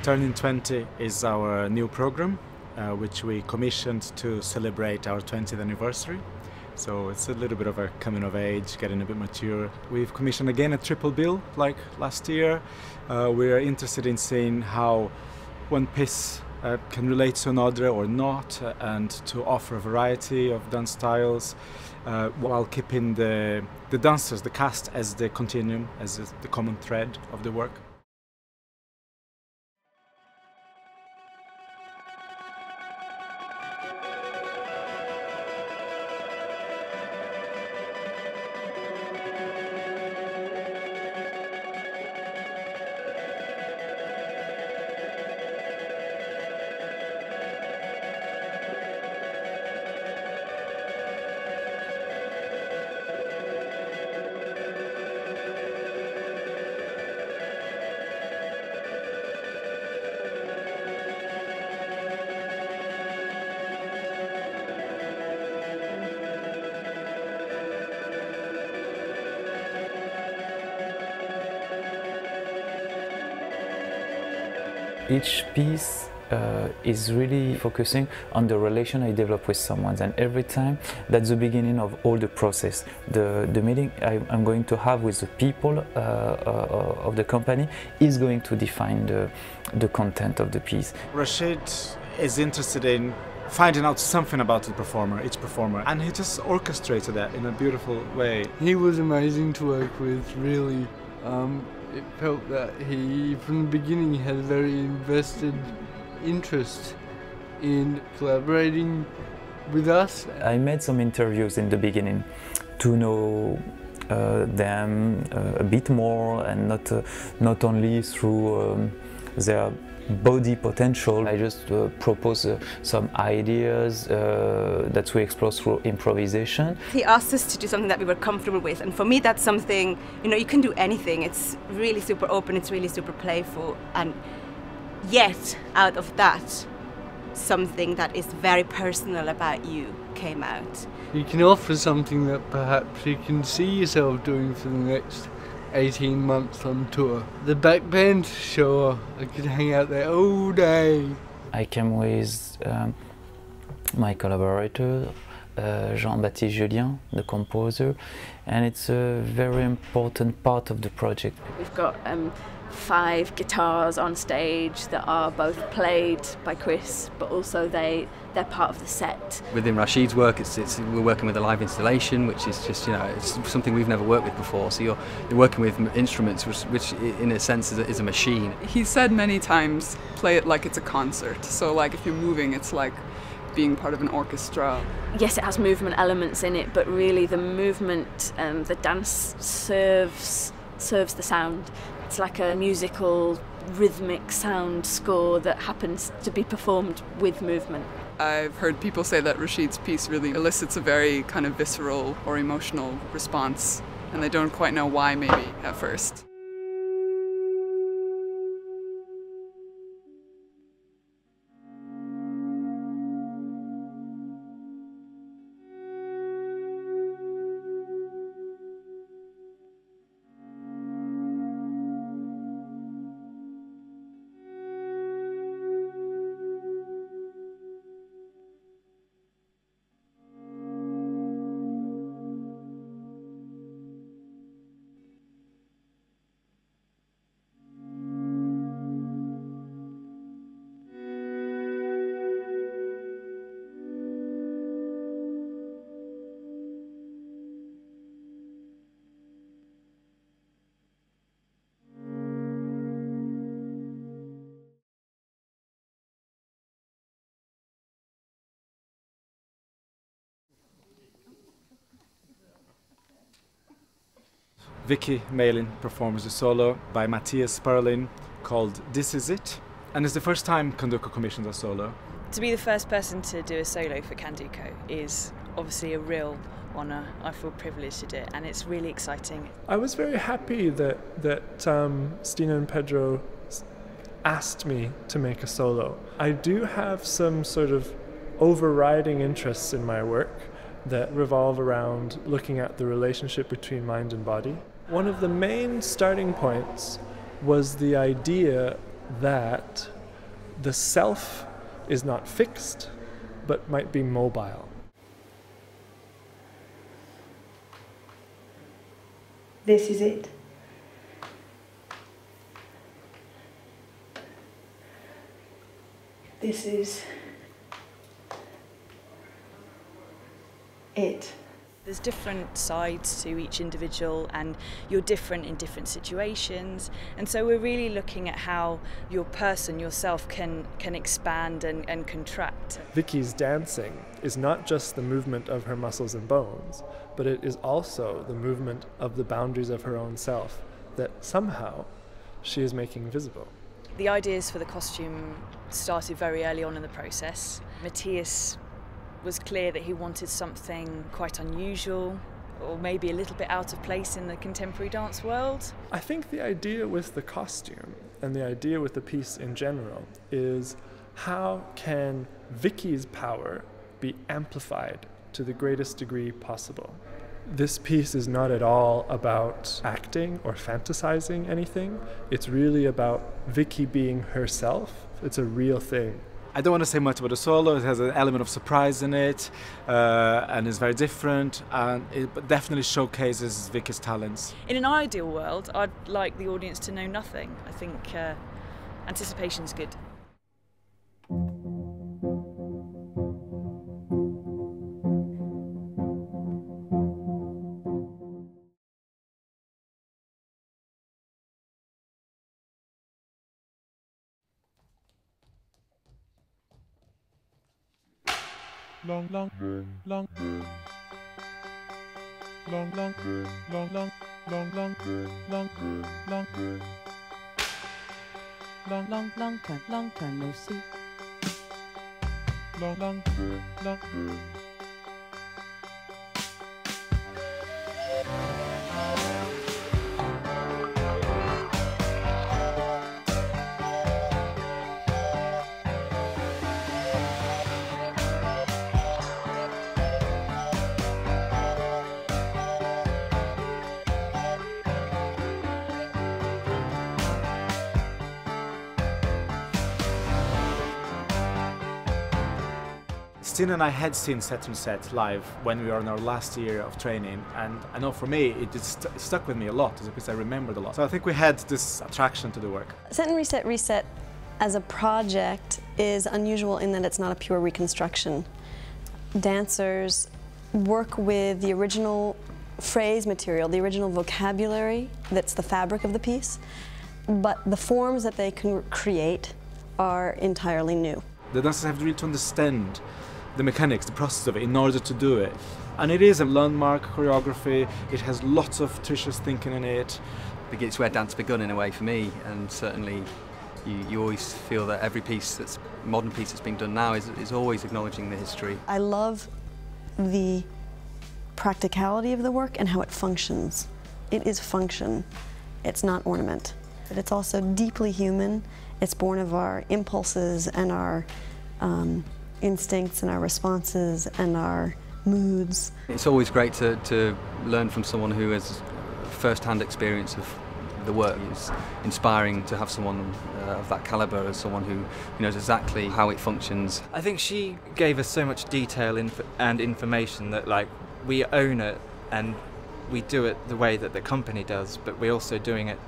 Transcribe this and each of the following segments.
Turning 20 is our new program, which we commissioned to celebrate our 20th anniversary. So it's a little bit of a coming of age, getting a bit mature. We've commissioned again a triple bill like last year. We're interested in seeing how one piece can relate to another or not, and to offer a variety of dance styles while keeping the dancers, the cast, as the continuum, as the common thread of the work. Each piece is really focusing on the relation I develop with someone, and every time that's the beginning of all the process. The meeting I'm going to have with the people of the company is going to define the content of the piece. Rasheed is interested in finding out something about each performer, and he just orchestrated that in a beautiful way. He was amazing to work with, really. It felt that he, from the beginning, had a very invested interest in collaborating with us. I made some interviews in the beginning to know them a bit more, and not only through their body potential. I just propose some ideas that we explore through improvisation. He asked us to do something that we were comfortable with, and for me that's something, you can do anything. It's really super open, it's really super playful, and yet out of that something that is very personal about you came out. You can offer something that perhaps you can see yourself doing for the next 18 months on tour. The back band, sure, I could hang out there all day. I came with my collaborator, Jean-Baptiste, the composer, and it's a very important part of the project. We've got 5 guitars on stage that are both played by Chris, but also they're part of the set. Within Rasheed's work, we're working with a live installation, which is just, it's something we've never worked with before. So you're working with instruments, which in a sense is a machine. He said many times, play it like it's a concert. So like if you're moving, it's like being part of an orchestra. Yes, it has movement elements in it, but really the movement, the dance serves the sound. It's like a musical, rhythmic sound score that happens to be performed with movement. I've heard people say that Rasheed's piece really elicits a very kind of visceral or emotional response, and they don't quite know why maybe at first. Vicki performs a solo by Matthias Sperling called This Is It, and it's the first time Candoco commissions a solo. To be the first person to do a solo for Candoco is obviously a real honour. I feel privileged to do it, and it's really exciting. I was very happy that Stina and Pedro asked me to make a solo. I do have some sort of overriding interests in my work that revolve around looking at the relationship between mind and body. One of the main starting points was the idea that the self is not fixed, but might be mobile. This is it. This is it. There's different sides to each individual, and you're different in different situations, and so we're really looking at how your person, yourself, can expand and contract. Vicki's dancing is not just the movement of her muscles and bones, but it is also the movement of the boundaries of her own self that somehow she is making visible. The ideas for the costume started very early on in the process. Matthias was clear that he wanted something quite unusual, or maybe a little bit out of place in the contemporary dance world. I think the idea with the costume and the idea with the piece in general is how can Vicki's power be amplified to the greatest degree possible. This piece is not at all about acting or fantasizing anything. It's really about Vicki being herself. It's a real thing. I don't want to say much about the solo. It has an element of surprise in it, and is very different, and it definitely showcases Vicki's talents. In an ideal world, I'd like the audience to know nothing. I think anticipation's good. Long, long, long, long, long, long, long, long, long, long, long, long, long time no see. Long, long, long. Stina and I had seen Set and Set live when we were in our last year of training, and I know for me it just stuck with me a lot because I remembered a lot. So I think we had this attraction to the work. Set and Reset Reset as a project is unusual in that it's not a pure reconstruction. Dancers work with the original phrase material, the original vocabulary that's the fabric of the piece, but the forms that they can create are entirely new. The dancers have really to understand the mechanics, the process of it in order to do it. And it is a landmark choreography. It has lots of Trisha's thinking in it. I think it's where dance begun in a way for me, and certainly you always feel that every piece that's modern piece that's being done now is always acknowledging the history. I love the practicality of the work and how it functions. It is function, it's not ornament. But it's also deeply human. It's born of our impulses and our instincts and our responses and our moods. It's always great to learn from someone who has first-hand experience of the work. It's inspiring to have someone of that calibre as someone who knows exactly how it functions. I think she gave us so much detail and information that, like, we own it and we do it the way that the company does, but we're also doing it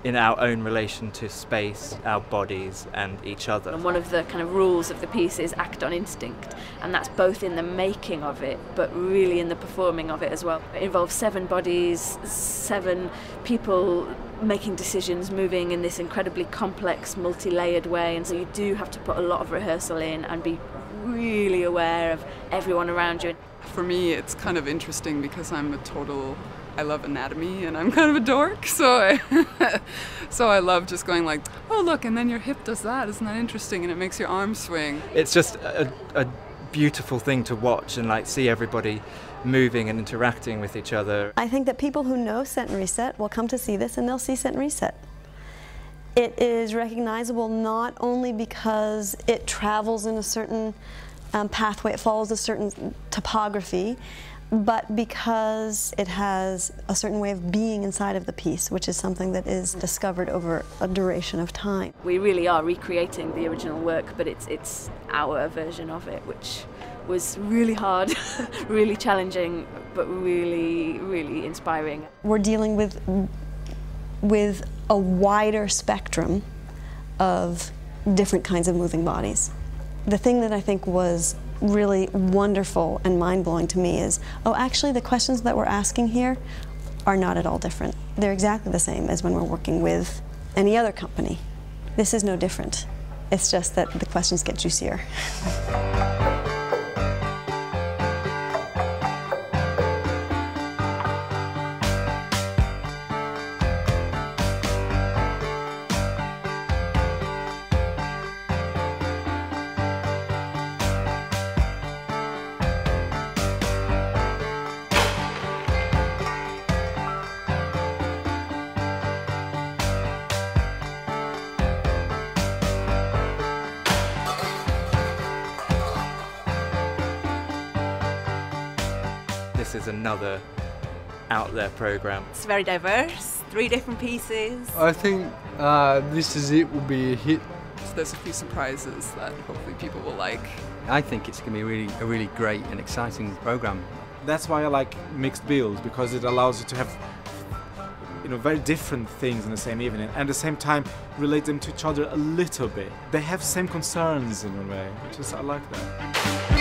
in our own relation to space, our bodies and each other. And one of the kind of rules of the piece is act on instinct, and that's both in the making of it but really in the performing of it as well. It involves 7 bodies, 7 people making decisions, moving in this incredibly complex, multi-layered way, and so you do have to put a lot of rehearsal in and be really aware of everyone around you. For me, it's kind of interesting because I love anatomy and I'm kind of a dork, so I love just going like, oh look, and then your hip does that, isn't that interesting, and it makes your arm swing. It's just a beautiful thing to watch and like see everybody moving and interacting with each other. I think that people who know Set and Reset will come to see this and they'll see Set and Reset. It is recognizable not only because it travels in a certain pathway, it follows a certain topography, but because it has a certain way of being inside of the piece, which is something that is discovered over a duration of time. We really are recreating the original work, but it's our version of it, which was really hard, really challenging, but really, really inspiring. We're dealing with a wider spectrum of different kinds of moving bodies. The thing that I think was really wonderful and mind-blowing to me is, oh, actually the questions that we're asking here are not at all different. They're exactly the same as when we're working with any other company. This is no different. It's just that the questions get juicier. This is another out there program. It's very diverse, 3 different pieces. I think This Is It will be a hit. So there's a few surprises that hopefully people will like. I think it's going to be a really great and exciting program. That's why I like mixed bills, because it allows you to have, you know, very different things in the same evening, and at the same time relate them to each other a little bit. They have same concerns in a way, which is, I like that.